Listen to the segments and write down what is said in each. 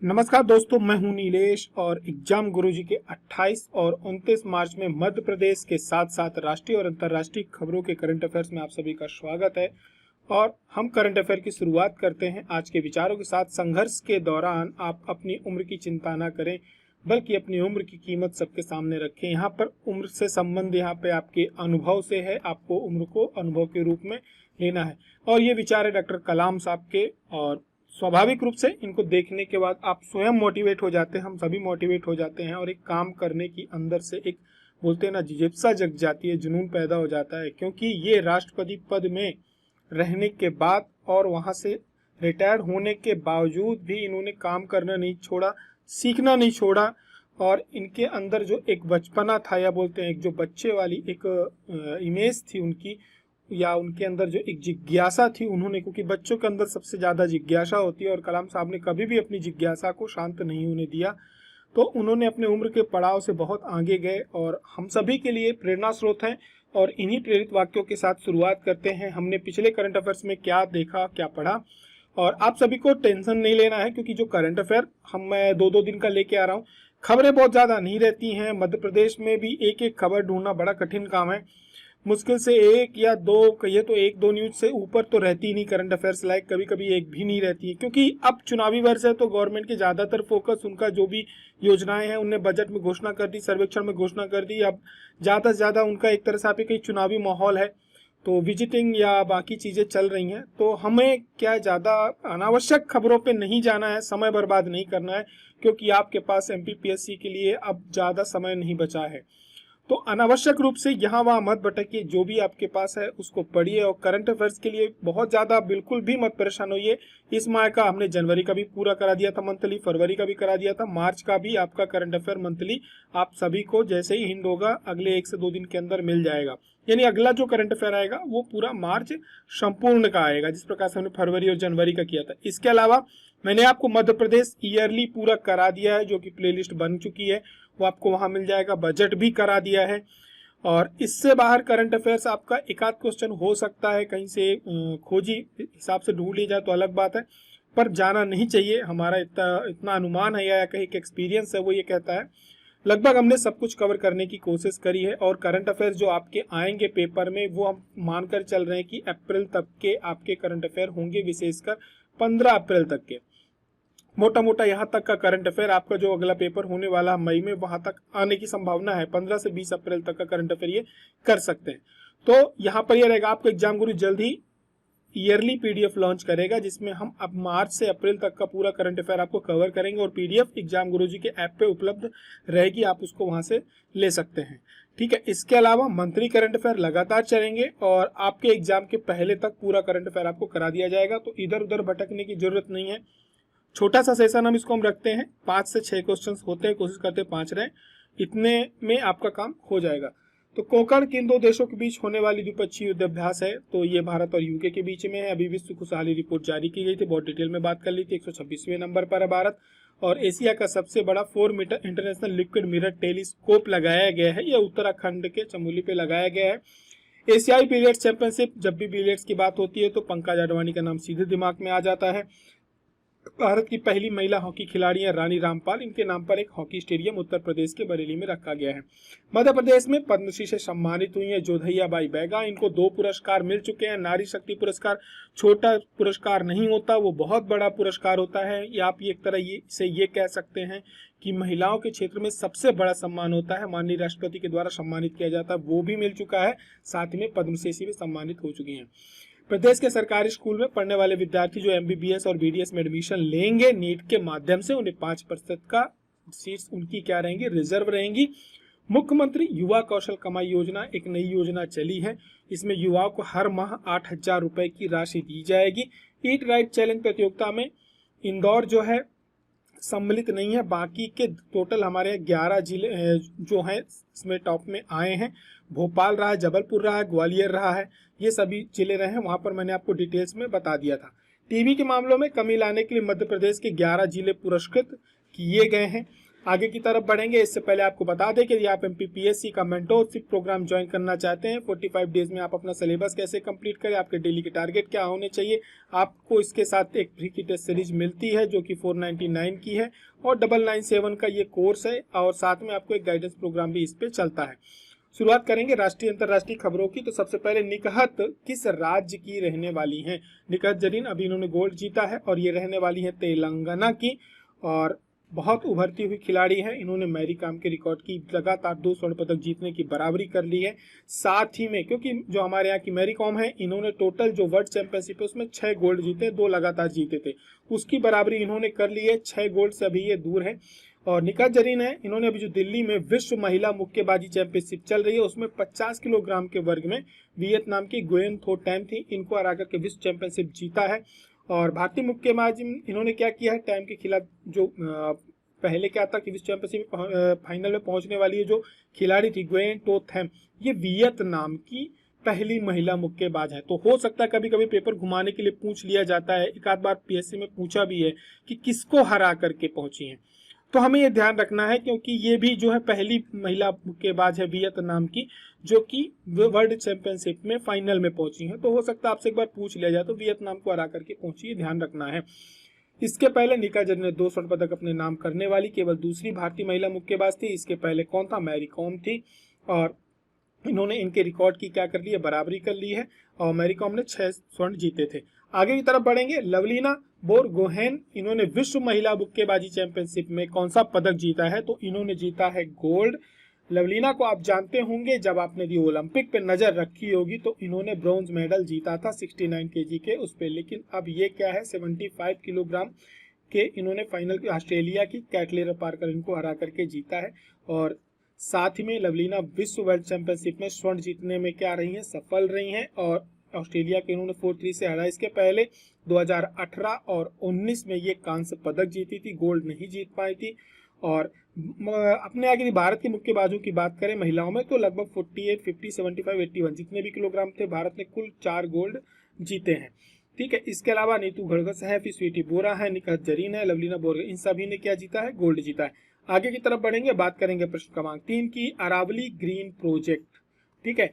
नमस्कार दोस्तों, मैं हूं नीलेश और एग्जाम गुरुजी के 28 और 29 मार्च में मध्य प्रदेश के साथ साथ राष्ट्रीय और अंतर्राष्ट्रीय खबरों के करंट अफेयर्स में आप सभी का स्वागत है। और हम करंट अफेयर की शुरुआत करते हैं आज के विचारों के साथ। संघर्ष के दौरान आप अपनी उम्र की चिंता ना करें, बल्कि अपनी उम्र की कीमत सबके सामने रखें। यहाँ पर उम्र से संबंध यहाँ पे आपके अनुभव से है, आपको उम्र को अनुभव के रूप में लेना है। और ये विचार है डॉक्टर कलाम साहब के, और स्वाभाविक रूप से इनको देखने के बाद आप स्वयं मोटिवेट हो जाते हैं, हम सभी मोटिवेट हो जाते हैं और एक काम करने की अंदर से एक बोलते हैं ना जिज्ञासा जग जाती है, जुनून पैदा हो जाता है। क्योंकि ये राष्ट्रपति पद में रहने के बाद और वहां से रिटायर होने के बावजूद भी इन्होंने काम करना नहीं छोड़ा, सीखना नहीं छोड़ा। और इनके अंदर जो एक बचपना था, या बोलते हैं एक जो बच्चे वाली एक इमेज थी उनकी, या उनके अंदर जो एक जिज्ञासा थी उन्होंने, क्योंकि बच्चों के अंदर सबसे ज्यादा जिज्ञासा होती है और कलाम साहब ने कभी भी अपनी जिज्ञासा को शांत नहीं होने दिया। तो उन्होंने अपने उम्र के पड़ाव से बहुत आगे गए और हम सभी के लिए प्रेरणा स्रोत हैं। और इन्हीं प्रेरित वाक्यों के साथ शुरुआत करते हैं। हमने पिछले करंट अफेयर्स में क्या देखा, क्या पढ़ा, और आप सभी को टेंशन नहीं लेना है, क्योंकि जो करंट अफेयर मैं दो दो दिन का लेके आ रहा हूँ। खबरें बहुत ज्यादा नहीं रहती हैं। मध्य प्रदेश में भी एक एक खबर ढूंढना बड़ा कठिन काम है। मुश्किल से एक या दो, कहिए तो एक दो न्यूज से ऊपर तो रहती ही नहीं करंट अफेयर्स लाइक, कभी कभी एक भी नहीं रहती है। क्योंकि अब चुनावी वर्ष है तो गवर्नमेंट के ज्यादातर फोकस, उनका जो भी योजनाएं हैं उनने बजट में घोषणा कर दी, सर्वेक्षण में घोषणा कर दी। अब ज्यादा से ज्यादा उनका एक तरह से आप कहीं चुनावी माहौल है, तो विजिटिंग या बाकी चीजें चल रही हैं। तो हमें क्या ज्यादा अनावश्यक खबरों पे नहीं जाना है, समय बर्बाद नहीं करना है, क्योंकि आपके पास एमपीपीएससी के लिए अब ज्यादा समय नहीं बचा है। तो अनावश्यक रूप से यहाँ वहां मत भटकिए, जो भी आपके पास है उसको पढ़िए। और करंट अफेयर्स के लिए बहुत ज्यादा बिल्कुल भी मत परेशान होइए। इस माह का हमने जनवरी का भी पूरा करा दिया था मंथली, फरवरी का भी करा दिया था, मार्च का भी आपका करंट अफेयर मंथली आप सभी को जैसे ही हिंद होगा अगले 1 से 2 दिन के अंदर मिल जाएगा। यानी अगला जो करंट अफेयर आएगा वो पूरा मार्च संपूर्ण का आएगा, जिस प्रकार से हमने फरवरी और जनवरी का किया था। इसके अलावा मैंने आपको मध्य प्रदेश ईयरली पूरा करा दिया है, जो कि प्लेलिस्ट बन चुकी है, वो आपको वहां मिल जाएगा। बजट भी करा दिया है। और इससे बाहर करंट अफेयर्स आपका एक आध क्वेश्चन हो सकता है कहीं से खोजी हिसाब से ढूंढ ली जाए तो अलग बात है, पर जाना नहीं चाहिए। हमारा इतना इतना अनुमान है या कहीं एक्सपीरियंस है वो ये कहता है। लगभग हमने सब कुछ कवर करने की कोशिश करी है। और करंट अफेयर्स जो आपके आएंगे पेपर में, वो हम मानकर चल रहे हैं कि अप्रैल तक के आपके करंट अफेयर होंगे, विशेषकर 15 अप्रैल तक के। मोटा मोटा यहाँ तक का करंट अफेयर आपका जो अगला पेपर होने वाला मई में, वहां तक आने की संभावना है। 15 से 20 अप्रैल तक का करंट अफेयर ये कर सकते हैं। तो यहाँ पर ये रहेगा, आपको एग्जाम गुरु जल्द ही ईयरली पीडीएफ लॉन्च करेगा, जिसमें हम अब मार्च से अप्रैल तक का पूरा करंट अफेयर आपको कवर करेंगे। और पीडीएफ एग्जाम गुरुजी के ऐप पे उपलब्ध रहेगी, आप उसको वहां से ले सकते हैं। ठीक है। इसके अलावा मंथली करंट अफेयर लगातार चलेंगे और आपके एग्जाम के पहले तक पूरा करंट अफेयर आपको करा दिया जाएगा। तो इधर उधर भटकने की जरूरत नहीं है। छोटा सा सेशन हम रखते हैं, 5 से 6 क्वेश्चन होते हैं, कोशिश करते हैं 5 रहे, इतने में आपका काम हो जाएगा। तो कोंकण किन दो देशों के बीच होने वाली द्विपक्षीय युद्ध अभ्यास है, तो ये भारत और यूके के बीच में है। अभी विश्व खुशहाली रिपोर्ट जारी की गई थी, बहुत डिटेल में बात कर ली थी। 126वें नंबर पर है भारत। और एशिया का सबसे बड़ा 4 metre international liquid mirror telescope लगाया गया है, यह उत्तराखंड के चमोली पे लगाया गया है। एशियाई बिलियर्ड्स चैंपियनशिप, जब भी बिलियर्ड्स की बात होती है तो पंकज अडवाणी का नाम सीधे दिमाग में आ जाता है। भारत की पहली महिला हॉकी खिलाड़ी है रानी रामपाल, इनके नाम पर एक हॉकी स्टेडियम उत्तर प्रदेश के बरेली में रखा गया है। मध्य प्रदेश में पद्मश्री से सम्मानित हुई है जोधैया बाई बैगा, इनको 2 पुरस्कार मिल चुके हैं। नारी शक्ति पुरस्कार छोटा पुरस्कार नहीं होता, वो बहुत बड़ा पुरस्कार होता है। या आप एक तरह से ये कह सकते हैं कि महिलाओं के क्षेत्र में सबसे बड़ा सम्मान होता है, माननीय राष्ट्रपति के द्वारा सम्मानित किया जाता है, वो भी मिल चुका है। साथ में पद्मश्री भी सम्मानित हो चुकी हैं। प्रदेश के सरकारी स्कूल में पढ़ने वाले विद्यार्थी जो एमबीबीएस और बीडीएस में एडमिशन लेंगे नीट के माध्यम से, उन्हें 5% का सीट्स उनकी क्या रहेंगी, रिजर्व रहेंगी। मुख्यमंत्री युवा कौशल कमाई योजना एक नई योजना चली है। इसमें युवाओं को हर माह 8,000 रुपए की राशि दी जाएगी। ईट राइट चैलेंज प्रतियोगिता में इंदौर जो है सम्मिलित नहीं है, बाकी के टोटल हमारे 11 जिले जो हैं इसमें टॉप में आए हैं। भोपाल रहा है, जबलपुर रहा है, ग्वालियर रहा है, ये सभी जिले रहे हैं। वहां पर मैंने आपको डिटेल्स में बता दिया था। टीबी के मामलों में कमी लाने के लिए मध्य प्रदेश के 11 जिले पुरस्कृत किए गए हैं। आगे की तरफ बढ़ेंगे इससे पहले आपको बता दें कि यदि आप एमपीपीएससी का मेंटोरशिप प्रोग्राम ज्वाइन करना चाहते हैं, 45 डेज में आप अपना सिलेबस कैसे कंप्लीट करें, आपके डेली के टारगेट क्या होने चाहिए, आपको इसके साथ एक फ्री की टेस्ट सीरीज मिलती है जो कि 499 की है और 997 का ये कोर्स है और साथ में आपको एक गाइडेंस प्रोग्राम भी इस पे चलता है। शुरुआत करेंगे राष्ट्रीय अंतर्राष्ट्रीय खबरों की। तो सबसे पहले निकहत किस राज्य की रहने वाली हैं? निकहत जरीन अभी इन्होंने गोल्ड जीता है और ये रहने वाली है तेलंगाना की और बहुत उभरती हुई खिलाड़ी है। इन्होंने मैरी कॉम के रिकॉर्ड की लगातार 2 स्वर्ण पदक जीतने की बराबरी कर ली है। साथ ही में क्योंकि जो हमारे यहाँ की मैरी कॉम है, इन्होंने टोटल जो वर्ल्ड चैंपियनशिप है उसमें 6 गोल्ड जीते, 2 लगातार जीते थे, उसकी बराबरी इन्होंने कर ली है। 6 गोल्ड से अभी ये दूर है। और निकहत जरीन है, इन्होंने अभी जो दिल्ली में विश्व महिला मुक्केबाजी चैंपियनशिप चल रही है उसमें 50 किलोग्राम के वर्ग में वियतनाम की गुएन थो टैम थी, इनको हरा करके विश्व चैंपियनशिप जीता है। और भारतीय मुक्केबाजी में इन्होंने क्या किया है, टाइम के खिलाफ जो पहले क्या था कि विश्व चैंपियनशिप फाइनल में पहुंचने वाली है जो खिलाड़ी थी गुएन टो थैम, ये वियतनाम की पहली महिला मुक्केबाज है। तो हो सकता है कभी कभी पेपर घुमाने के लिए पूछ लिया जाता है, एक आध बार पीएससी में पूछा भी है कि किसको हरा करके पहुंची है, तो हमें ये ध्यान रखना है क्योंकि ये भी जो है पहली महिला मुक्केबाज है वियतनाम की जो कि वर्ल्ड चैंपियनशिप में फाइनल में पहुंची है। तो हो सकता है आपसे एक बार पूछ लिया जाए तो वियतनाम को हरा करके पहुंची है, ध्यान रखना है। इसके पहले निकहत जरीन ने 2 स्वर्ण पदक अपने नाम करने वाली केवल दूसरी भारतीय महिला मुक्केबाज थी। इसके पहले कौन था? मैरी कॉम थी और इन्होंने इनके रिकॉर्ड की क्या कर ली है, बराबरी कर ली है और मैरी कॉम ने 6 स्वर्ण जीते थे। आगे की तरफ बढ़ेंगे, लवलीना बोरगोहेन, इन्होंने विश्व महिला मुक्केबाजी चैंपियनशिप में कौन सा पदक जीता है? तो इन्होंने जीता है गोल्ड। लवलीना को आप जानते होंगे, जब आपने दी ओलंपिक पे नजर रखी होगी तो इन्होंने ब्रॉन्ज मेडल जीता था 69 केजी के उस पे, लेकिन अब ये क्या है 75 किलोग्राम के इन्होंने फाइनल ऑस्ट्रेलिया की कैटलेरा पार्कर इनको हरा करके जीता है। और साथ ही में लवलीना विश्व वर्ल्ड चैंपियनशिप में स्वर्ण जीतने में क्या रही हैं, सफल रही हैं और ऑस्ट्रेलिया के इन्होंने 4-3 से हरा। इसके पहले 2018 और 19 में ये कांस्य पदक जीती थी, गोल्ड नहीं जीत पाई थी। और अपने आगे भारत के मुक्केबाजों की बात करें महिलाओं में तो लगभग 48, 50, 75, 81 जितने भी किलोग्राम थे भारत ने कुल 4 गोल्ड जीते हैं। ठीक है, इसके अलावा नीतू घड़गस है, फिर स्वीटी बोरा है, निकहत जरीन है, लवलीना बोरगोहेन, इन सभी ने क्या जीता है, गोल्ड जीता है। आगे की तरफ बढ़ेंगे, बात करेंगे प्रश्न क्रमांक 3 की, अरावली ग्रीन प्रोजेक्ट। ठीक है,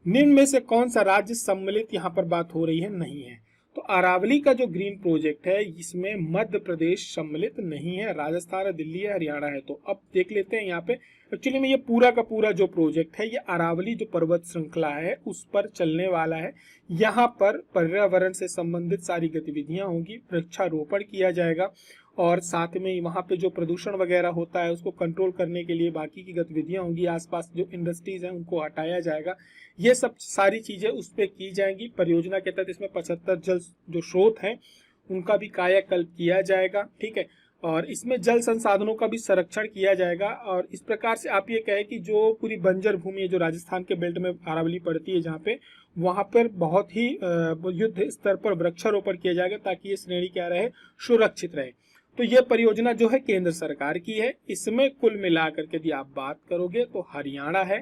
निम्न में से कौन सा राज्य सम्मिलित यहाँ पर बात हो रही है, नहीं है। तो अरावली का जो ग्रीन प्रोजेक्ट है इसमें मध्य प्रदेश सम्मिलित नहीं है, राजस्थान है, दिल्ली है, हरियाणा है। तो अब देख लेते हैं यहाँ पे एक्चुअली में ये पूरा का पूरा जो प्रोजेक्ट है ये अरावली जो पर्वत श्रृंखला है उस पर चलने वाला है। यहाँ पर पर्यावरण से संबंधित सारी गतिविधियां होंगी, वृक्षारोपण किया जाएगा और साथ में वहाँ पे जो प्रदूषण वगैरह होता है उसको कंट्रोल करने के लिए बाकी की गतिविधियां होंगी, आसपास जो इंडस्ट्रीज हैं उनको हटाया जाएगा, ये सब सारी चीजें उस पर की जाएंगी। परियोजना के तहत इसमें 75 जल जो स्रोत हैं उनका भी कायाकल्प किया जाएगा। ठीक है, और इसमें जल संसाधनों का भी संरक्षण किया जाएगा। और इस प्रकार से आप ये कहें कि जो पूरी बंजर भूमि है जो राजस्थान के बेल्ट में अरावली पड़ती है, जहाँ पे वहां पर बहुत ही युद्ध स्तर पर वृक्षारोपण किया जाएगा ताकि ये श्रेणी क्या रहे, सुरक्षित रहे। तो ये परियोजना जो है केंद्र सरकार की है। इसमें कुल मिलाकर के यदि आप बात करोगे तो हरियाणा है,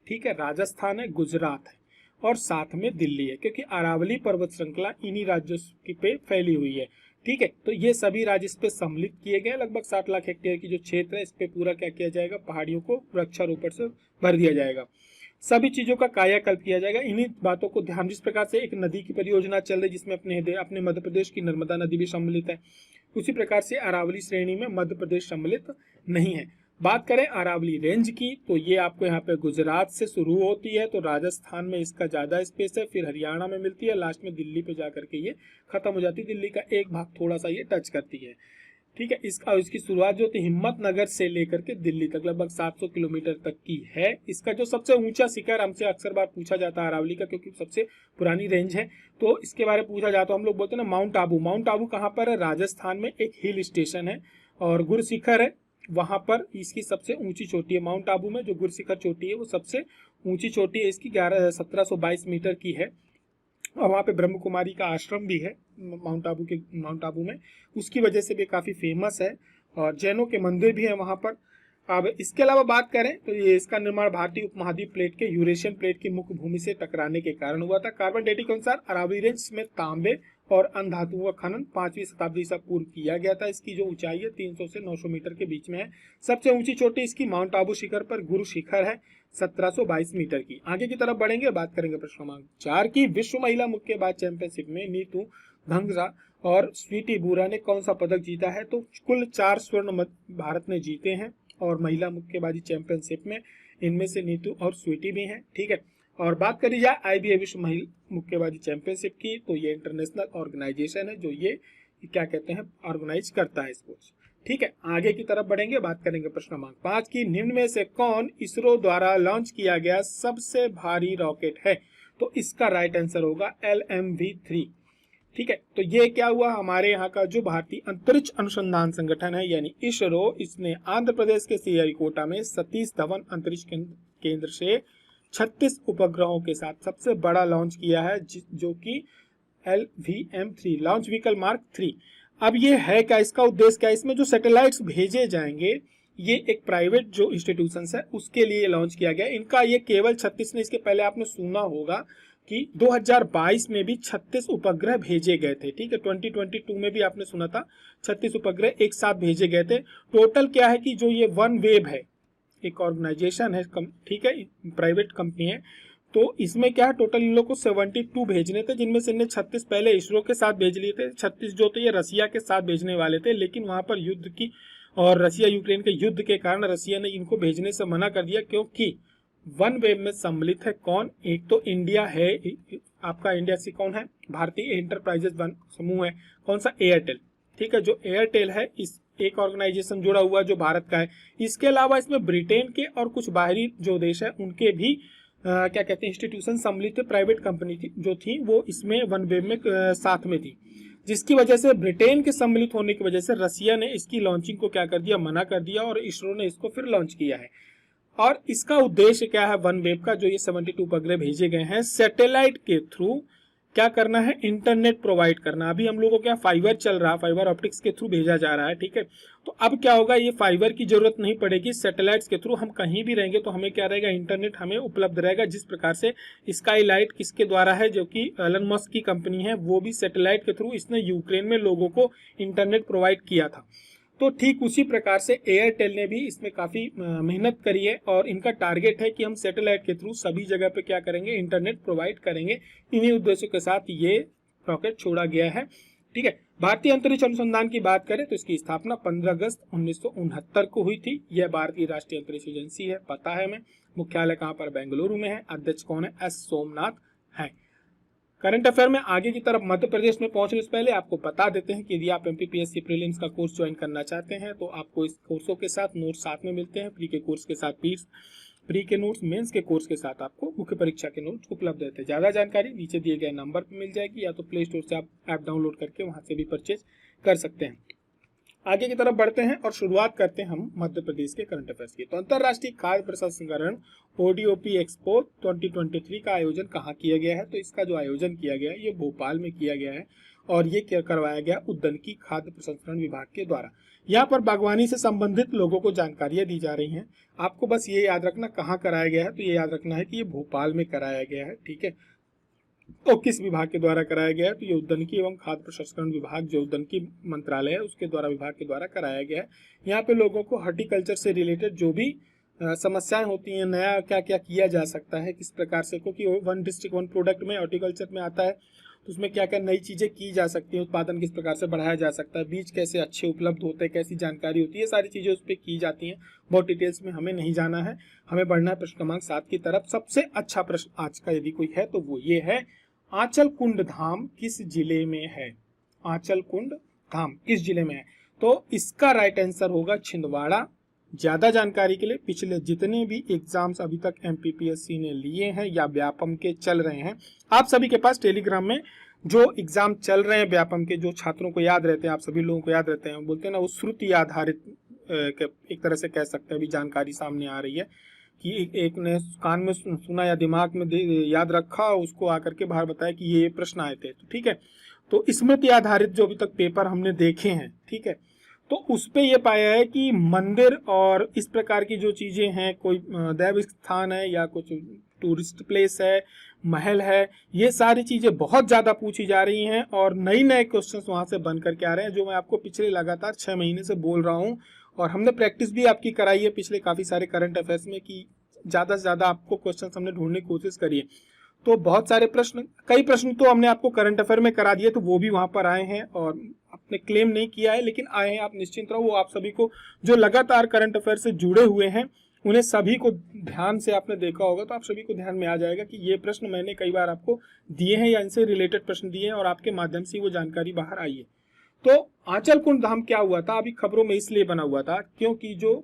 ठीक है, राजस्थान है, गुजरात है और साथ में दिल्ली है, क्योंकि अरावली पर्वत श्रृंखला इन्हीं राज्यों की पे फैली हुई है। ठीक है, तो ये सभी राज्य इस पे सम्मिलित किए गए। लगभग 60 लाख हेक्टेयर की जो क्षेत्र है इस पे पूरा क्या किया जाएगा, पहाड़ियों को वृक्षारोपण से भर दिया जाएगा, सभी चीजों का कायाकल्प किया जाएगा। इन्हीं बातों को ध्यान, जिस प्रकार से एक नदी की परियोजना चल रही जिसमें अपने मध्य प्रदेश की नर्मदा नदी भी सम्मिलित है, उसी प्रकार से अरावली श्रेणी में मध्य प्रदेश सम्मिलित नहीं है। बात करें अरावली रेंज की तो ये आपको यहाँ पे गुजरात से शुरू होती है, तो राजस्थान में इसका ज्यादा स्पेस है, फिर हरियाणा में मिलती है, लास्ट में दिल्ली पे जाकर के ये खत्म हो जाती है, दिल्ली का एक भाग थोड़ा सा ये टच करती है। ठीक है, इसकी शुरुआत जो थी हिम्मतनगर से लेकर के दिल्ली तक लगभग 700 किलोमीटर तक की है। इसका जो सबसे ऊंचा शिखर हमसे अक्सर बार पूछा जाता है अरावली का, क्योंकि सबसे पुरानी रेंज है, तो इसके बारे में पूछा जाता है, हम लोग बोलते हैं ना माउंट आबू। माउंट आबू कहाँ पर है, राजस्थान में एक हिल स्टेशन है और गुरशिखर है, वहां पर इसकी सबसे ऊंची चोटी है। माउंट आबू में जो गुरशिखर चोटी है वो सबसे ऊंची चोटी है, इसकी 1722 मीटर की है और वहाँ पे ब्रह्म कुमारी का आश्रम भी है माउंट आबू में, उसकी वजह से भी काफ़ी फेमस है और जैनों के मंदिर भी है वहाँ पर। अब इसके अलावा बात करें तो ये इसका निर्माण भारतीय उपमहाद्वीप प्लेट के यूरेशियन प्लेट की मुख्य भूमि से टकराने के कारण हुआ था। कार्बन डेटिंग के अनुसार अरावली रेंज में तांबे और अनधातुओं का खनन 5वीं शताब्दी से पूर्व किया गया था। इसकी जो ऊंचाई है 300 से 900 मीटर के बीच में है। सबसे ऊंची चोटी इसकी माउंट आबू शिखर पर गुरु शिखर है 1722 मीटर की। आगे की तरफ बढ़ेंगे, बात करेंगे प्रश्न क्रमांक 4 की। विश्व महिला मुक्केबाज चैंपियनशिप में नीतू धंगरा और स्वीटी बुरा ने कौन सा पदक जीता है? तो कुल 4 स्वर्ण भारत ने जीते हैं और महिला मुक्केबाजी चैंपियनशिप में इनमें से नीतू और स्वीटी भी हैं। ठीक है, और बात करी जाए आईबीए विश्व महिला मुक्केबाजी चैंपियनशिप की, तो ये इंटरनेशनल ऑर्गेनाइजेशन है जो ये क्या कहते हैं ऑर्गेनाइज करता है स्पोर्ट्स। ठीक है, आगे की तरफ बढ़ेंगे, बात करेंगे प्रश्न क्रमांक 5 की। निम्न में से कौन इसरो द्वारा लॉन्च किया गया सबसे भारी रॉकेट है? तो इसका राइट आंसर होगा LMV-3। ठीक है, तो ये क्या हुआ, हमारे यहाँ का जो भारतीय अंतरिक्ष अनुसंधान संगठन है यानी इसरो, इसने आंध्र प्रदेश के श्रीहरिकोटा में सतीश धवन अंतरिक्ष केंद्र से 36 उपग्रहों के साथ सबसे बड़ा लॉन्च किया है, जो कि LVM-3 लॉन्च व्हीकल मार्क 3। अब ये है क्या, इसका उद्देश्य क्या है? इसमें जो सैटेलाइट्स भेजे जाएंगे ये एक प्राइवेट जो इंस्टीट्यूशंस है उसके लिए लॉन्च किया गया। इनका ये केवल 36 ने, इसके पहले आपने सुना होगा कि 2022 में भी 36 उपग्रह भेजे गए थे। ठीक है, 2022 में भी आपने सुना था 36 उपग्रह एक साथ भेजे गए थे। टोटल क्या है कि जो ये वन वेब है, एक ऑर्गेनाइजेशन है, ठीक है, प्राइवेट कंपनी है, तो इसमें क्या है टोटल इन लोग को 72 भेजने थे, जिनमें से इन्हें 36 पहले इसरो के साथ भेज लिए थे। 36 जो थे ये रसिया के साथ भेजने वाले थे, लेकिन वहां पर युद्ध की और रसिया यूक्रेन के युद्ध के कारण रसिया ने इनको भेजने से मना कर दिया, क्योंकि वन वेब में सम्मिलित है कौन? एक तो इंडिया है, आपका इंडिया से कौन है? भारतीय एंटरप्राइजेस समूह है। कौन सा? एयरटेल। ठीक है, जो एयरटेल है इस एक ऑर्गेनाइजेशन जुड़ा हुआ जो भारत का है। इसके अलावा इसमें ब्रिटेन के और कुछ बाहरी जो देश है उनके भी क्या कहते हैं इंस्टीट्यूशन सम्मिलित थे। प्राइवेट कंपनी थी जो थी वो इसमें वन वेब में साथ में थी, जिसकी वजह से ब्रिटेन के सम्मिलित होने की वजह से रसिया ने इसकी लॉन्चिंग को क्या कर दिया, मना कर दिया, और इसरो ने इसको फिर लॉन्च किया है। और इसका उद्देश्य क्या है वन वेब का? जो ये 72 उपग्रह भेजे गए हैं, सैटेलाइट के थ्रू क्या करना है? इंटरनेट प्रोवाइड करना। अभी हम लोगों को क्या फाइबर चल रहा है, फाइबर ऑप्टिक्स के थ्रू भेजा जा रहा है। ठीक है, तो अब क्या होगा, ये फाइबर की जरूरत नहीं पड़ेगी। सैटेलाइट्स के थ्रू हम कहीं भी रहेंगे तो हमें क्या रहेगा, इंटरनेट हमें उपलब्ध रहेगा। जिस प्रकार से स्काईलाइट किसके द्वारा है, जो कि एलन मस्क की कंपनी है, वो भी सैटेलाइट के थ्रू इसने यूक्रेन में लोगों को इंटरनेट प्रोवाइड किया था। तो ठीक उसी प्रकार से एयरटेल ने भी इसमें काफी मेहनत करी है और इनका टारगेट है कि हम सैटेलाइट के थ्रू सभी जगह पे क्या करेंगे, इंटरनेट प्रोवाइड करेंगे। इन्हीं उद्देश्यों के साथ ये रॉकेट छोड़ा गया है। ठीक है, भारतीय अंतरिक्ष अनुसंधान की बात करें तो इसकी स्थापना 15 अगस्त 1969 को हुई थी। यह भारतीय राष्ट्रीय अंतरिक्ष एजेंसी है, पता है हमें। मुख्यालय कहाँ पर? बेंगलुरु में है। अध्यक्ष कौन है? एस सोमनाथ है। करंट अफेयर में आगे की तरफ मध्य प्रदेश में पहुंचने से पहले आपको बता देते हैं कि यदि आप एमपीपीएससी प्रीलिम्स का कोर्स ज्वाइन करना चाहते हैं तो आपको इस कोर्सों के साथ नोट्स साथ में मिलते हैं। प्री के कोर्स के साथ प्री के नोट्स, मेंस के कोर्स के साथ आपको मुख्य परीक्षा के नोट्स उपलब्ध रहते हैं। ज्यादा जानकारी नीचे दिए गए नंबर पर मिल जाएगी, या तो प्ले स्टोर से आप ऐप डाउनलोड करके वहां से भी परचेज कर सकते हैं। आगे की तरफ बढ़ते हैं और शुरुआत करते हैं हम मध्य प्रदेश के करंट अफेयर्स की। तो अंतरराष्ट्रीय खाद्य प्रसंस्करण ODOP एक्सपो 2023 का आयोजन कहाँ किया गया है? तो इसका जो आयोजन किया गया है ये भोपाल में किया गया है और ये क्या करवाया गया? उद्यानिकी खाद्य प्रसंस्करण विभाग के द्वारा। यहाँ पर बागवानी से संबंधित लोगों को जानकारियां दी जा रही हैं। आपको बस ये याद रखना कहाँ कराया गया है, तो ये याद रखना है कि ये भोपाल में कराया गया है। ठीक है, तो किस विभाग के द्वारा कराया गया है? तो ये उद्यानिकी एवं खाद्य प्रसंस्करण विभाग, जो उद्यानिकी मंत्रालय है उसके द्वारा, विभाग के द्वारा कराया गया है। यहाँ पे लोगों को हॉर्टिकल्चर से रिलेटेड जो भी समस्याएं होती हैं, नया क्या क्या किया जा सकता है, किस प्रकार से, क्योंकि वन डिस्ट्रिक्ट वन प्रोडक्ट में हॉर्टिकल्चर में आता है, तो उसमें क्या क्या नई चीजें की जा सकती हैं, उत्पादन किस प्रकार से बढ़ाया जा सकता है, बीज कैसे अच्छे उपलब्ध होते हैं, कैसी जानकारी होती है, ये सारी चीजें उस पर की जाती हैं। बहुत डिटेल्स में हमें नहीं जाना है, हमें बढ़ना है प्रश्न क्रमांक 7 की तरफ। सबसे अच्छा प्रश्न आज का यदि कोई है तो वो ये है, आंचल कुंड धाम किस जिले में है? आंचल कुंड धाम किस जिले में है? तो इसका राइट आंसर होगा छिंदवाड़ा। ज्यादा जानकारी के लिए पिछले जितने भी एग्जाम्स अभी तक एमपीपीएससी ने लिए हैं या व्यापम के चल रहे हैं, आप सभी के पास टेलीग्राम में जो एग्जाम चल रहे हैं व्यापम के, जो छात्रों को याद रहते हैं, आप सभी लोगों को याद रहते हैं, बोलते हैं ना वो श्रुति आधारित एक तरह से कह सकते हैं, अभी जानकारी सामने आ रही है कि एक ने कान में सुना या दिमाग में याद रखा, उसको आकर के बाहर बताया कि ये प्रश्न आए थे। तो ठीक है, तो स्मृति आधारित जो अभी तक पेपर हमने देखे हैं, ठीक है, तो उस पे ये पाया है कि मंदिर और इस प्रकार की जो चीजें हैं, कोई दैव स्थान है या कुछ टूरिस्ट प्लेस है, महल है, ये सारी चीजें बहुत ज्यादा पूछी जा रही हैं और नई नए क्वेश्चंस वहां से बन करके आ रहे हैं, जो मैं आपको पिछले लगातार 6 महीने से बोल रहा हूँ। और हमने प्रैक्टिस भी आपकी कराई है पिछले काफी सारे करंट अफेयर्स में कि ज्यादा से ज्यादा आपको क्वेश्चन हमने ढूंढने की कोशिश करी है। तो बहुत सारे प्रश्न, कई प्रश्न तो हमने आपको करंट अफेयर में करा दिए, तो वो भी वहां पर आए हैं और आपने क्लेम नहीं किया है, लेकिन आए हैं, आप निश्चिंत रहो। वो आप सभी को जो लगातार करंट अफेयर से जुड़े हुए हैं उन्हें सभी को ध्यान से आपने देखा होगा, तो आप सभी को ध्यान में आ जाएगा कि ये प्रश्न मैंने कई बार आपको दिए हैं या इनसे रिलेटेड प्रश्न दिए हैं और आपके माध्यम से वो जानकारी बाहर आई है। तो आंचल कुंड धाम क्या हुआ था, अभी खबरों में इसलिए बना हुआ था क्योंकि जो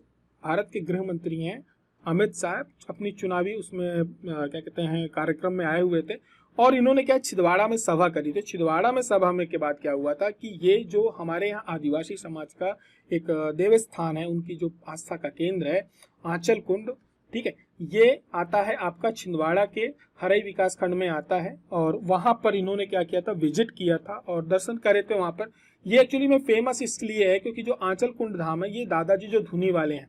भारत के गृह मंत्री हैं अमित शाह अपनी चुनावी उसमें क्या कहते हैं कार्यक्रम में आए हुए थे और इन्होंने क्या छिंदवाड़ा में सभा करी थी। छिंदवाड़ा में सभा में के बाद क्या हुआ था कि ये जो हमारे यहाँ आदिवासी समाज का एक देव स्थान है, उनकी जो आस्था का केंद्र है आंचल कुंड, ठीक है, ये आता है आपका छिंदवाड़ा के हरई विकास खंड में आता है और वहां पर इन्होंने क्या किया था, विजिट किया था और दर्शन करे थे वहां पर। ये एक्चुअली में फेमस इसलिए है क्योंकि जो आंचल कुंड धाम है, ये दादाजी जो धुनी वाले हैं,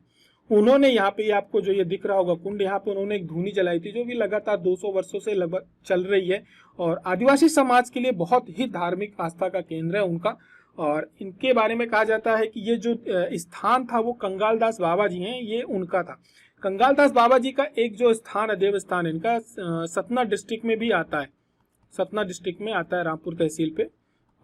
उन्होंने यहाँ पे आपको जो ये दिख रहा होगा कुंड, यहाँ पे उन्होंने एक धुनी जलाई थी जो भी लगातार 200 वर्षों से लगभग चल रही है और आदिवासी समाज के लिए बहुत ही धार्मिक आस्था का केंद्र है उनका। और इनके बारे में कहा जाता है कि ये जो स्थान था वो कंगाल दास बाबा जी हैं, ये उनका था। कंगाल दास बाबा जी का एक जो स्थान है, देव स्थान है इनका, सतना डिस्ट्रिक्ट में भी आता है, सतना डिस्ट्रिक्ट में आता है, रामपुर तहसील पे,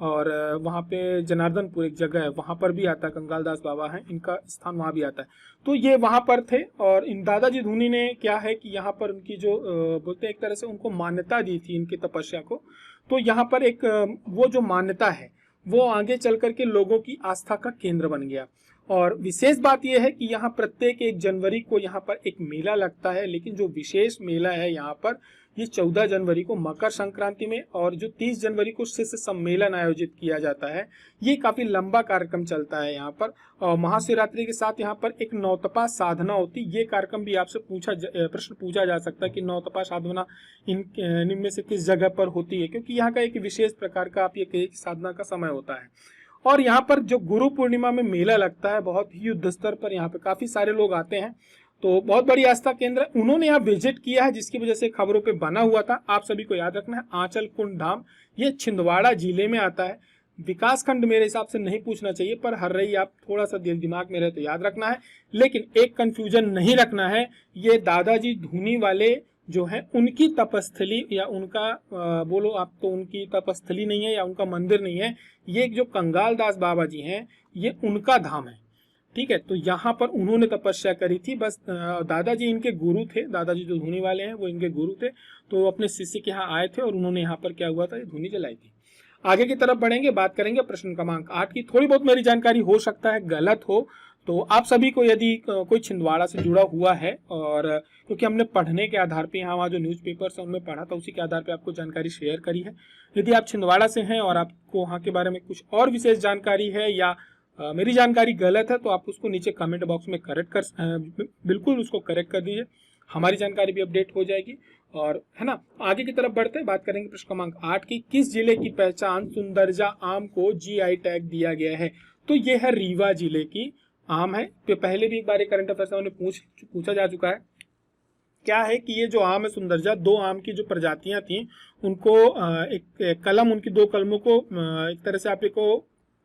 और वहाँ पे जनार्दनपुर एक जगह है, वहाँ पर भी आता है, कंगाल दास बाबा हैं, इनका स्थान वहाँ भी आता है। तो ये वहाँ पर थे और इन दादाजी धुनी ने क्या है कि यहाँ पर उनकी जो बोलते हैं एक तरह से उनको मान्यता दी थी इनकी तपस्या को, तो यहाँ पर एक वो जो मान्यता है वो आगे चल करके लोगों की आस्था का केंद्र बन गया। और विशेष बात यह है कि यहाँ प्रत्येक 1 जनवरी को यहाँ पर एक मेला लगता है, लेकिन जो विशेष मेला है यहाँ पर ये 14 जनवरी को मकर संक्रांति में और जो 30 जनवरी को शिष्य सम्मेलन आयोजित किया जाता है। ये काफी लंबा कार्यक्रम चलता है यहाँ पर और महाशिवरात्रि के साथ यहाँ पर एक नौतपा साधना होती है। ये कार्यक्रम भी आपसे प्रश्न पूछा जा सकता है कि नौतपा साधना इनमें से किस जगह पर होती है, क्योंकि यहाँ का एक विशेष प्रकार का आप ये साधना का समय होता है। और यहाँ पर जो गुरु पूर्णिमा में मेला लगता है, बहुत ही युद्ध स्तर पर यहाँ पे काफी सारे लोग आते हैं, तो बहुत बड़ी आस्था केंद्र है। उन्होंने यहाँ विजिट किया है जिसकी वजह से खबरों पे बना हुआ था। आप सभी को याद रखना है आंचल कुंड धाम ये छिंदवाड़ा जिले में आता है। विकास खंड मेरे हिसाब से नहीं पूछना चाहिए, पर हर्रई आप थोड़ा सा दिमाग में रहे तो याद रखना है। लेकिन एक कंफ्यूजन नहीं रखना है, ये दादाजी धुनी वाले जो है उनकी तपस्थली या उनका बोलो आप तो उनकी तपस्थली नहीं है या उनका मंदिर नहीं है, ये जो कंगाल दास बाबा जी हैं ये उनका धाम है, ठीक है। तो यहाँ पर उन्होंने तपस्या करी थी, बस दादाजी इनके गुरु थे, दादाजी जो धुनी वाले हैं वो इनके गुरु थे, तो अपने शिष्य के यहाँ आए थे और उन्होंने यहाँ पर क्या हुआ था, ये धुनी जलाई थी। आगे की तरफ बढ़ेंगे, बात करेंगे प्रश्न क्रमांक 8 की। थोड़ी बहुत मेरी जानकारी हो सकता है गलत हो, तो आप सभी को यदि कोई छिंदवाड़ा से जुड़ा हुआ है और क्योंकि हमने पढ़ने के आधार पे यहाँ वहाँ जो न्यूज़पेपर्स हैं उनमें पढ़ा था, उसी के आधार पे आपको जानकारी शेयर करी है। यदि आप छिंदवाड़ा से हैं और आपको वहाँ के बारे में कुछ और विशेष जानकारी है या मेरी जानकारी गलत है, तो आप उसको नीचे कमेंट बॉक्स में करेक्ट कर बिल्कुल उसको करेक्ट कर दीजिए, हमारी जानकारी भी अपडेट हो जाएगी। और है ना, आगे की तरफ बढ़ते बात करेंगे प्रश्न क्रमांक 8 की। किस जिले की पहचान सुंदरजा आम को GI टैग दिया गया है? तो ये है रीवा जिले की आम है। तो पहले भी एक बार करंट अफेयर्स में पूछा जा चुका है। क्या है कि ये जो आम है सुंदरजा, 2 आम की जो प्रजातियां थी उनको एक कलम, उनकी 2 कलमों को एक तरह से आप को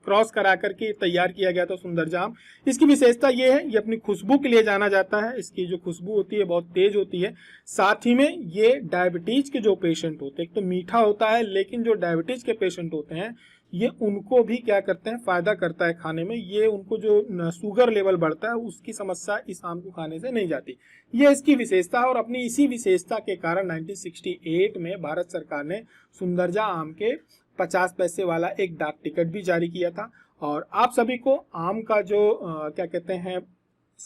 क्रॉस करा करके तैयार किया गया था सुंदरजा आम। इसकी विशेषता ये है, ये अपनी खुशबू के लिए जाना जाता है, इसकी जो खुशबू होती है बहुत तेज होती है। साथ ही में ये डायबिटीज के जो पेशेंट होते हैं, एक तो मीठा होता है, लेकिन जो डायबिटीज के पेशेंट होते हैं ये उनको भी क्या करते हैं, फायदा करता है खाने में। ये उनको जो शुगर लेवल बढ़ता है उसकी समस्या इस आम को खाने से नहीं जाती, ये इसकी विशेषता है। और अपनी इसी विशेषता के कारण 1968 में भारत सरकार ने सुंदरजा आम के 50 पैसे वाला एक डाक टिकट भी जारी किया था। और आप सभी को आम का जो क्या कहते हैं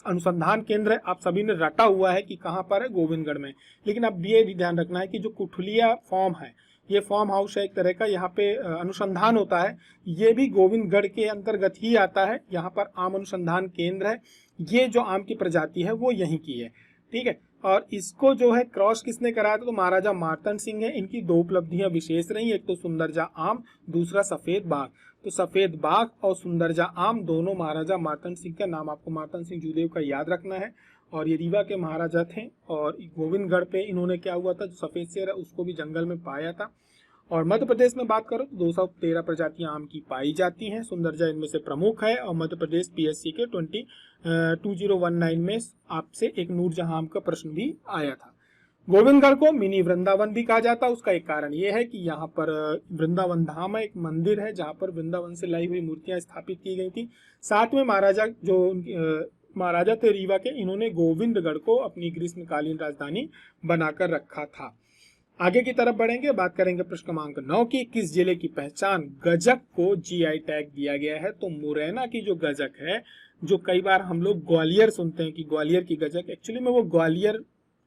अनुसंधान केंद्र है, आप सभी ने रटा हुआ है कि कहाँ पर है, गोविंदगढ़ में। लेकिन अब ये भी ध्यान रखना है कि जो कुठलिया फॉर्म है, ये फार्म हाउस है एक तरह का, यहाँ पे अनुसंधान होता है, ये भी गोविंदगढ़ के अंतर्गत ही आता है। यहाँ पर आम अनुसंधान केंद्र है, ये जो आम की प्रजाति है वो यहीं की है, ठीक है। और इसको जो है क्रॉस किसने कराया था, तो महाराजा मार्तंड सिंह है। इनकी दो उपलब्धियां विशेष रही, एक तो सुंदरजा आम, दूसरा सफेद बाघ। तो सफेद बाघ और सुंदरजा आम दोनों महाराजा मार्तंड सिंह का नाम आपको मार्तंड सिंह जूदेव का याद रखना है। और ये रीवा के महाराजा थे और गोविंदगढ़ पे इन्होंने क्या हुआ था, जो सफेद शेर है उसको भी जंगल में पाया था। और मध्य प्रदेश में बात करो तो 213 प्रजातियां आम की पाई जाती हैं, सुंदरजा इनमें से प्रमुख है। और मध्य प्रदेश पीएससी के 2019 में आपसे एक नूरजहां आम का प्रश्न भी आया था। गोविंदगढ़ को मिनी वृंदावन भी कहा जाता है। उसका एक कारण यह है कि यहाँ पर वृंदावन धाम है, एक मंदिर है जहाँ पर वृंदावन से लाई हुई मूर्तियां स्थापित की गई थी। साथ में महाराजा थे रीवा के, इन्होंने गोविंदगढ़ को अपनी ग्रीष्मकालीन राजधानी बनाकर रखा था। आगे की तरफ बढ़ेंगे, बात करेंगे प्रश्न क्रमांक 9 की। किस जिले की पहचान गजक को जीआई टैग दिया गया है, तो मुरैना की जो गजक है, जो कई बार हम लोग ग्वालियर सुनते हैं कि ग्वालियर की गजक, एक्चुअली में वो ग्वालियर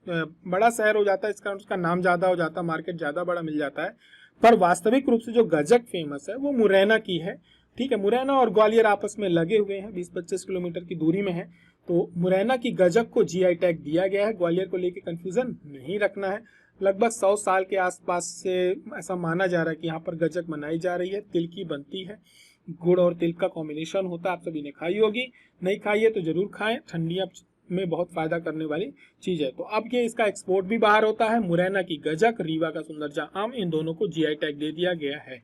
बड़ा शहर हो जाता है, इस कारण उसका नाम ज्यादा हो जाता है, मार्केट ज्यादा बड़ा मिल जाता है, पर वास्तविक रूप से जो गजक फेमस है वो मुरैना की है। ठीक है, मुरैना और ग्वालियर आपस में लगे हुए हैं, 20-25 किलोमीटर की दूरी में है। तो मुरैना की गजक को जीआई टैग दिया गया है। ग्वालियर को लेकर कंफ्यूजन नहीं रखना है। लगभग 100 साल के आसपास से ऐसा माना जा रहा है कि यहाँ पर गजक बनाई जा रही है, तिल की बनती है, गुड़ और तिल का कॉम्बिनेशन होता है। आप सभी ने खाई होगी, नहीं खाई है तो जरूर खाएं, ठंडियां में बहुत फायदा करने वाली चीज है। तो अब ये इसका एक्सपोर्ट भी बाहर होता है। मुरैना की गजक, रीवा का सुंदरजा आम, इन दोनों को जीआई टैग दे दिया गया है।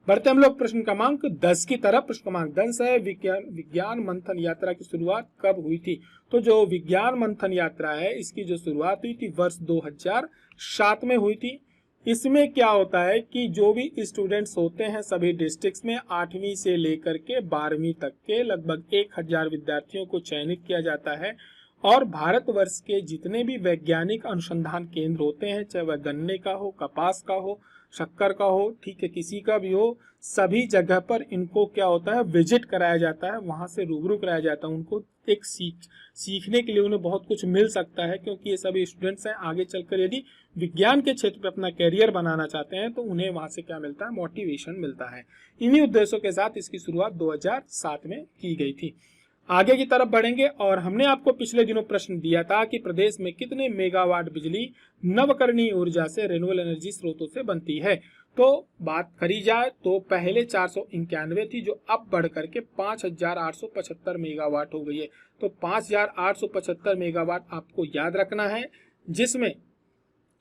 बढ़ते हम लोग प्रश्न क्रमांक 10 की तरफ। प्रश्न क्रमांक 10 है, विज्ञान मंथन यात्रा की शुरुआत कब हुई थी, तो जो विज्ञान मंथन यात्रा है इसकी जो शुरुआत हुई थी वर्ष 2007 में हुई थी। इसमें क्या होता है कि जो भी स्टूडेंट्स होते हैं सभी डिस्ट्रिक्ट्स में 8वीं से लेकर के 12वीं तक के लगभग 1000 विद्यार्थियों को चयनित किया जाता है। और भारतवर्ष के जितने भी वैज्ञानिक अनुसंधान केंद्र होते हैं, चाहे वह गन्ने का हो, कपास का हो, शक्कर का हो, ठीक है, किसी का भी हो, सभी जगह पर इनको क्या होता है, विजिट कराया जाता है, वहां से रूबरू कराया जाता है। उनको एक सीखने के लिए उन्हें बहुत कुछ मिल सकता है, क्योंकि ये सभी स्टूडेंट्स हैं, आगे चलकर यदि विज्ञान के क्षेत्र में अपना कैरियर बनाना चाहते हैं तो उन्हें वहां से क्या मिलता है, मोटिवेशन मिलता है। इन्हीं उद्देश्यों के साथ इसकी शुरुआत 2007 में की गई थी। आगे की तरफ बढ़ेंगे और हमने आपको पिछले दिनों प्रश्न दिया था कि प्रदेश में कितने मेगावाट बिजली नवकरणीय ऊर्जा से, रिन्यूएबल एनर्जी स्रोतों से बनती है। तो बात करी जाए तो पहले 491 थी, जो अब बढ़ करके 5875 मेगावाट हो गई है। तो 5875 मेगावाट आपको याद रखना है, जिसमें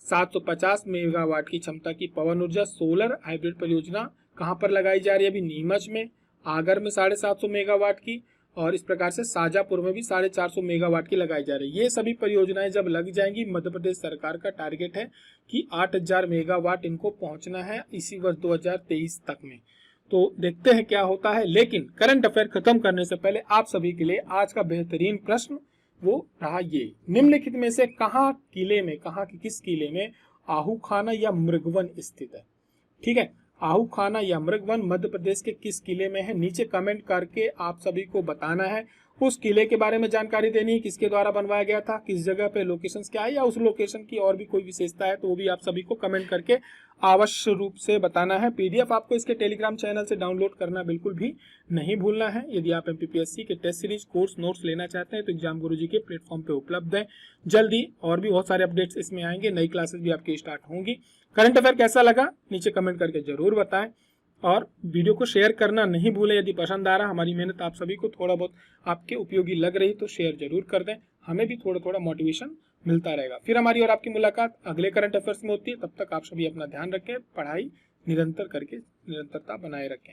750 मेगावाट की क्षमता की पवन ऊर्जा सोलर हाइब्रिड परियोजना कहां पर लगाई जा रही है, अभी नीमच में, आगर में 750 मेगावाट की, और इस प्रकार से शाजापुर में भी 450 मेगावाट की लगाई जा रही है। ये सभी परियोजनाएं जब लग जाएंगी, मध्य प्रदेश सरकार का टारगेट है कि 8000 मेगावाट इनको पहुंचना है इसी वर्ष 2023 तक में। तो देखते हैं क्या होता है। लेकिन करंट अफेयर खत्म करने से पहले आप सभी के लिए आज का बेहतरीन प्रश्न वो रहा ये, निम्नलिखित में से कहाँ के किस किले में आहूखाना या मृगवन स्थित है। ठीक है, आहूखाना या मृगवन मध्य प्रदेश के किस किले में है, नीचे कमेंट करके आप सभी को बताना है। उस किले के बारे में जानकारी देनी है, किसके द्वारा बनवाया गया था, किस जगह पे, लोकेशंस क्या है, या उस लोकेशन की और भी कोई विशेषता है तो वो भी आप सभी को कमेंट करके अवश्य रूप से बताना है। पीडीएफ आपको इसके टेलीग्राम चैनल से डाउनलोड करना बिल्कुल भी नहीं भूलना है। यदि आप एमपीपीएससी के टेस्ट सीरीज कोर्स नोट्स लेना चाहते हैं तो एग्जाम गुरुजी के प्लेटफॉर्म पे उपलब्ध है। जल्दी और भी बहुत सारे अपडेट्स इसमें आएंगे, नई क्लासेस भी आपकी स्टार्ट होंगी। करंट अफेयर कैसा लगा नीचे कमेंट करके जरूर बताएं, और वीडियो को शेयर करना नहीं भूलें। यदि पसंद आ रहा, हमारी मेहनत आप सभी को थोड़ा बहुत आपके उपयोगी लग रही तो शेयर जरूर कर दें, हमें भी थोड़ा थोड़ा मोटिवेशन मिलता रहेगा। फिर हमारी और आपकी मुलाकात अगले करंट अफेयर्स में होती है। तब तक आप सभी अपना ध्यान रखें, पढ़ाई निरंतर करके निरंतरता बनाए रखें।